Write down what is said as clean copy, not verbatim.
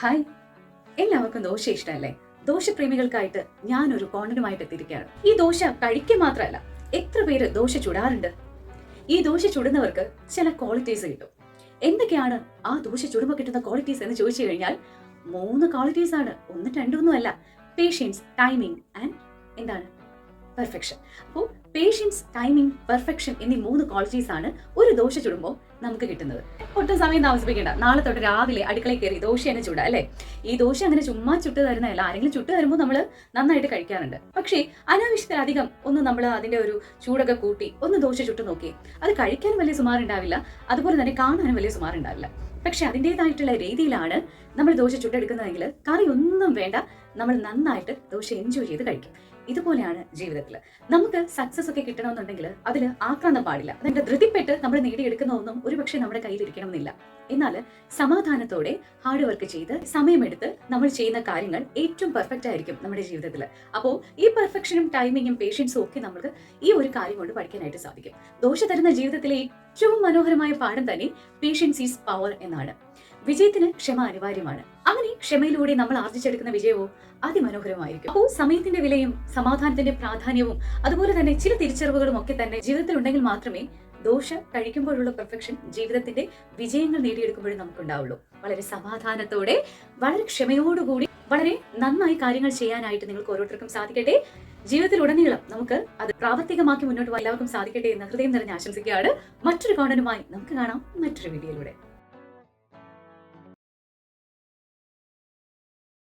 Hi, എല്ലാവർക്കും ദോശ ഇഷ്ടമല്ലേ? ദോശപ്രേമികൾക്കായിട്ട് ഞാനൊരു കോണ്ടന്റുമായിട്ട് എത്തിയിരിക്കുകയാണ്. ഈ ദോശ കഴിക്കുക മാത്രമല്ല, എത്ര പേര് ദോശ ചുടാറുണ്ട്? ഈ ദോശ ചുടുന്നവർക്ക് ചില ക്വാളിറ്റീസ് കിട്ടും. എന്തൊക്കെയാണ് ആ ദോശ ചുടുമ്പോൾ കിട്ടുന്ന ക്വാളിറ്റീസ് എന്ന് ചോദിച്ചു കഴിഞ്ഞാൽ 3 ക്വാളിറ്റീസ് ആണ്. ഒന്നും രണ്ടൊന്നും അല്ല. പേഷ്യൻസ്, ടൈമിംഗ് ആൻഡ് എന്താണ് പെർഫെക്ഷൻ. അപ്പോൾ പേഷ്യൻസ്, ടൈമിംഗ്, പെർഫെക്ഷൻ എന്നീ 3 ക്വാളിറ്റീസ് ആണ് ഒരു ദോശ ചുടുമ്പോൾ നമുക്ക് കിട്ടുന്നത്. ഒട്ടും സമയം താമസിപ്പിക്കേണ്ട, നാളെ തൊട്ട് രാവിലെ അടുക്കളയിൽ കയറി ദോശ തന്നെ ചുടാം അല്ലേ? ഈ ദോശ അങ്ങനെ ചുമ്മാ ചുട്ട് തരുന്നതല്ല. ആരെങ്കിലും ചുട്ട് തരുമ്പോൾ നമ്മൾ നന്നായിട്ട് കഴിക്കാറുണ്ട്. പക്ഷേ അനാവശ്യത്തിലധികം ഒന്ന് നമ്മൾ അതിന്റെ ഒരു ചൂടൊക്കെ കൂട്ടി ഒന്ന് ദോശ ചുട്ട് നോക്കി, അത് കഴിക്കാനും വലിയ സുമാറുണ്ടാവില്ല, അതുപോലെ തന്നെ കാണാനും വലിയ സുമാറുണ്ടാവില്ല. പക്ഷെ അതിൻ്റെതായിട്ടുള്ള രീതിയിലാണ് നമ്മൾ ദോശ ചുട്ടെടുക്കുന്നതെങ്കിൽ കറി ഒന്നും വേണ്ട, നമ്മൾ നന്നായിട്ട് ദോശ എൻജോയ് ചെയ്ത് കഴിക്കും. ഇതുപോലെയാണ് ജീവിതത്തിൽ. നമുക്ക് സക്സസ് ഒക്കെ കിട്ടണമെന്നുണ്ടെങ്കിൽ അതിൽ ആക്രാന്തം പാടില്ല. അതിന്റെ ധൃതിപ്പെട്ട് നമ്മൾ നേടിയെടുക്കുന്ന ഒന്നും ഒരുപക്ഷെ നമ്മുടെ കയ്യിൽ ഇരിക്കണം എന്നില്ല. എന്നാൽ സമാധാനത്തോടെ ഹാർഡ് വർക്ക് ചെയ്ത് സമയമെടുത്ത് നമ്മൾ ചെയ്യുന്ന കാര്യങ്ങൾ ഏറ്റവും പെർഫെക്റ്റ് ആയിരിക്കും നമ്മുടെ ജീവിതത്തിൽ. അപ്പോൾ ഈ പെർഫെക്ഷനും ടൈമിങ്ങും പേഷ്യൻസും ഒക്കെ നമുക്ക് ഈ ഒരു കാര്യം കൊണ്ട് പഠിക്കാനായിട്ട് സാധിക്കും. ദോശ തരുന്ന ജീവിതത്തിലെ ഏറ്റവും മനോഹരമായ പാഠം തന്നെ പേഷ്യൻസ് ഈസ് പവർ എന്നാണ്. വിജയത്തിന് ക്ഷമ അനിവാര്യമാണ്. അങ്ങനെ ക്ഷമയിലൂടെ നമ്മൾ ആർജിച്ചെടുക്കുന്ന വിജയവും അതിമനോഹരമായിരിക്കും. അപ്പോൾ സമയത്തിന്റെ വിലയും സമാധാനത്തിന്റെ പ്രാധാന്യവും അതുപോലെ തന്നെ ചില തിരിച്ചറിവുകളും ഒക്കെ തന്നെ ജീവിതത്തിൽ ഉണ്ടെങ്കിൽ മാത്രമേ ദോശ കഴിക്കുമ്പോഴുള്ള പെർഫെക്ഷൻ ജീവിതത്തിന്റെ വിജയങ്ങൾ നേടിയെടുക്കുമ്പോഴും നമുക്കുണ്ടാവുള്ളൂ. വളരെ സമാധാനത്തോടെ, വളരെ ക്ഷമയോടുകൂടി, വളരെ നന്നായി കാര്യങ്ങൾ ചെയ്യാനായിട്ട് നിങ്ങൾക്ക് ഓരോരുത്തർക്കും സാധിക്കട്ടെ. ജീവിതത്തിലുടനീളം നമുക്ക് അത് പ്രാവർത്തികമാക്കി മുന്നോട്ട് പോകാൻ എല്ലാവർക്കും സാധിക്കട്ടെ എന്ന് ഹൃദയം നിറഞ്ഞ് ആശംസിക്കുകയാണ്. മറ്റൊരു കോണ്ടന്റുമായി നമുക്ക് കാണാം മറ്റൊരു വീഡിയോയിലൂടെ.